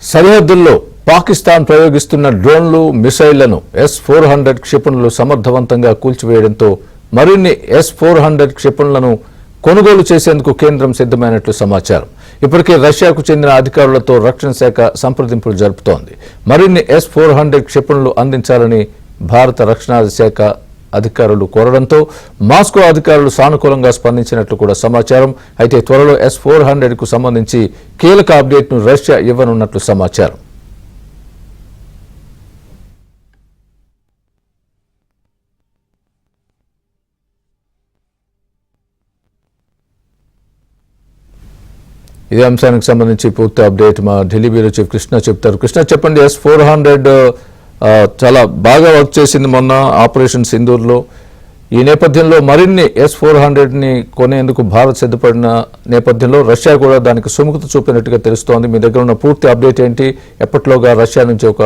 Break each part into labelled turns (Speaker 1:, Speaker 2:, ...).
Speaker 1: సరిహద్దుల్లో పాకిస్తాన్ ప్రయోగిస్తున్న డ్రోన్లు, మిసైళ్లను S-400 క్షిపణులు సమర్థవంతంగా కూల్చివేయడంతో మరిన్ని S-400 క్షిపణులను కొనుగోలు చేసేందుకు కేంద్రం సిద్ధమైనట్లు సమాచారం. ఇప్పటికే రష్యాకు చెందిన అధికారులతో రక్షణ శాఖ సంప్రదింపులు జరుపుతోంది. మరిన్ని S-400 క్షిపణులు అందించాలని భారత రక్షణ శాఖ అధికారులు కోరడంతో మాస్కో అధికారులు సానుకూలంగా స్పందించినట్లు కూడా సమాచారం. అయితే త్వరలో S-400 కు సంబంధించి కీలక అప్డేట్ ను రష్యా ఇవ్వనున్నట్లు సమాచారం. ఇదే అంశానికి సంబంధించి పూర్తి అప్డేట్ మా ఢిల్లీ బ్యూరో చీఫ్ కృష్ణ చెప్తారు. కృష్ణ, చెప్పండి. S-400 చాలా బాగా వర్క్ చేసింది మొన్న ఆపరేషన్ సింధూర్లో. ఈ నేపథ్యంలో మరిన్ని S-400ని కొనేందుకు భారత్ సిద్ధపడిన నేపథ్యంలో రష్యా కూడా దానికి సుముఖత చూపినట్టుగా తెలుస్తోంది. మీ దగ్గర ఉన్న పూర్తి అప్డేట్ ఏంటి? ఎప్పటిలోగా రష్యా నుంచి ఒక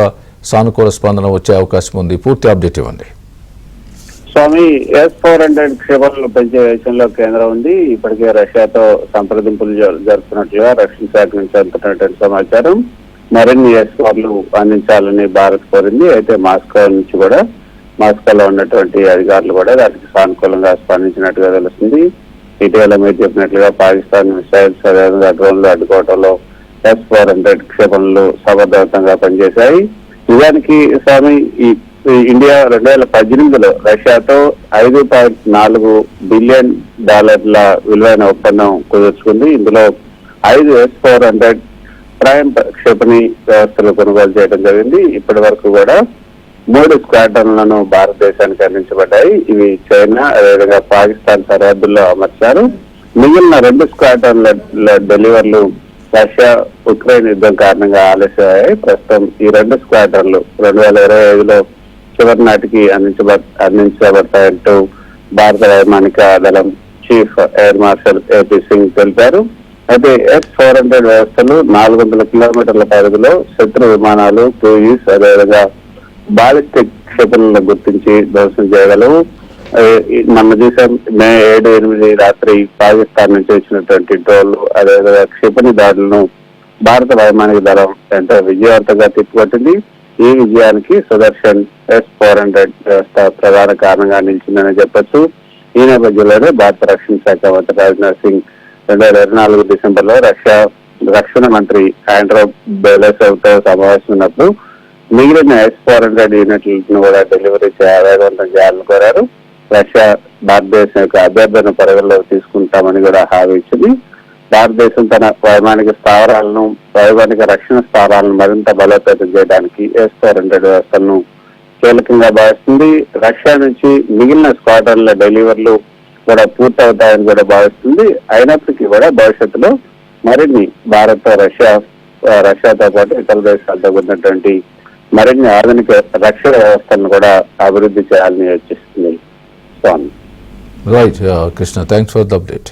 Speaker 1: సానుకూల స్పందన వచ్చే అవకాశం ఉంది? పూర్తి అప్డేట్ ఇవ్వండి.
Speaker 2: స్వామి, S-400 క్షిపణులు పెంచే విషయంలో కేంద్రం ఉంది. ఇప్పటికే రష్యాతో సంప్రదింపులు జరుపుతున్నట్లుగా రక్షణ శాఖ నుంచి అందుతున్నటువంటి సమాచారం. మరిన్ని S-400లు అందించాలని భారత్ కోరింది. అయితే మాస్కోలో ఉన్నటువంటి అధికారులు కూడా దానికి సానుకూలంగా స్పందించినట్టుగా తెలుస్తుంది. ఇటీవల మీరు చెప్పినట్లుగా పాకిస్తాన్ మిసైల్స్, అదేవిధంగా డ్రోన్లు అడ్డుకోవడంలో S-400 క్షిపణులు సమర్థవంతంగా పనిచేశాయి. నిజానికి స్వామి, ఇండియా 2018లో రష్యాతో $5.4 బిలియన్ విలువైన ఒప్పందం కుదుర్చుకుంది. ఇందులో 5 S-400 ప్రైమ్ క్షిపణి వ్యవస్థలు కొనుగోలు చేయడం జరిగింది. ఇప్పటి వరకు కూడా 3 స్క్వాడ్రన్లను భారతదేశానికి అందించబడ్డాయి. ఇవి చైనా, అదేవిధంగా పాకిస్తాన్ సరిహద్దుల్లో అమర్చారు. మిగిలిన 2 స్క్వాడ్రన్ల డెలివర్లు రష్యా ఉక్రెయిన్ యుద్ధం కారణంగా ఆలస్యమయ్యాయి. ప్రస్తుతం ఈ 2 స్క్వాడ్రన్లు 2025లో చివరి నాటికి అందించబడతాయంటూ భారత వైమానిక దళం chief air marshal AP Singh తెలిపారు. అయితే S-400 వ్యవస్థలు 400 కిలోమీటర్ల పరిధిలో శత్రు విమానాలు, క్రూయిజ్, అదేవిధంగా బాలిస్టిక్ క్షిపణులను గుర్తించి ధ్వంసం చేయగలవు. మన దేశం మే 7-8 రాత్రి పాకిస్తాన్ నుంచి వచ్చినటువంటి డ్రోన్లు, అదేవిధంగా క్షిపణి దాడులను భారత వైమానిక దళం ఎంతో విజయవంతంగా తిప్పికొట్టింది. ఈ విజయానికి సుదర్శన్ S-400 వ్యవస్థ ప్రధాన కారణంగా నిలిచిందని చెప్పొచ్చు. ఈ నేపథ్యంలోనే భారత రక్షణ శాఖ మంత్రి రాజ్నాథ్ సింగ్ 2024 డిసెంబర్లో రష్యా రక్షణ మంత్రి ఆండ్రో బెలెసెవ్ తో సమావేశమైనప్పుడు మిగిలిన S-400 యూనిట్లను కూడా డెలివరీ వేగవంతం చేయాలని కోరారు. రష్యా భారతదేశం యొక్క అభ్యర్థన పరిగణలోకి తీసుకుంటామని కూడా హామీ ఇచ్చింది. భారతదేశం తన వైమానిక రక్షణ స్థావరాలను మరింత బలోపేతం చేయడానికి S-400 వ్యవస్థలను కీలకంగా భావిస్తుంది. రష్యా నుంచి మిగిలిన స్క్వాడ్రన్ల డెలివర్లు కూడా పూర్తవుతాయని కూడా భావిస్తుంది. అయినప్పటికీ కూడా భవిష్యత్తులో మరిన్ని రష్యాతో పాటు ఇతర దేశాలతో ఉన్నటువంటి మరిన్ని ఆధునిక రక్షణ వ్యవస్థలను కూడా అభివృద్ధి చేయాలని యోచిస్తుంది.
Speaker 1: Right Krishna, thanks for the update.